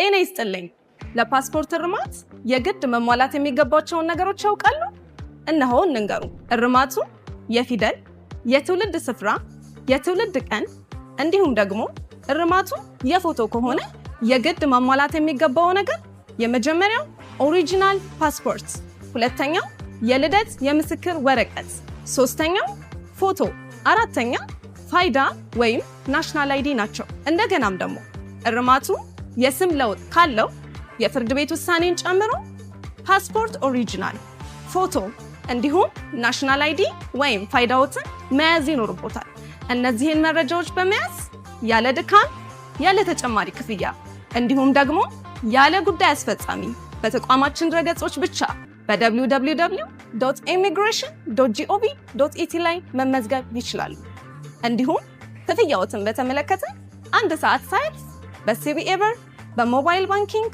ጤና ይስጥልኝ። ለፓስፖርት እርማት የግድ መሟላት የሚገባቸውን ነገሮች ያውቃሉ? እነሆ እንንገሩ። እርማቱ የፊደል፣ የትውልድ ስፍራ፣ የትውልድ ቀን እንዲሁም ደግሞ እርማቱ የፎቶ ከሆነ የግድ ማሟላት የሚገባው ነገር የመጀመሪያው ኦሪጂናል ፓስፖርት፣ ሁለተኛው የልደት የምስክር ወረቀት፣ ሶስተኛው ፎቶ፣ አራተኛ ፋይዳ ወይም ናሽናል አይዲ ናቸው። እንደገናም ደግሞ እርማቱ የስም ለውጥ ካለው የፍርድ ቤት ውሳኔን ጨምሮ ፓስፖርት ኦሪጂናል፣ ፎቶ እንዲሁም ናሽናል አይዲ ወይም ፋይዳዎትን መያዝ ይኖርቦታል። እነዚህን መረጃዎች በመያዝ ያለ ድካም፣ ያለ ተጨማሪ ክፍያ እንዲሁም ደግሞ ያለ ጉዳይ አስፈጻሚ በተቋማችን ድረገጾች ብቻ በwww.immigration.gov.et ላይ መመዝገብ ይችላሉ። እንዲሁም ክፍያዎትን በተመለከተ አንድ ሰዓት ሳያልፍ በሲቢኢ ብር፣ በሞባይል ባንኪንግ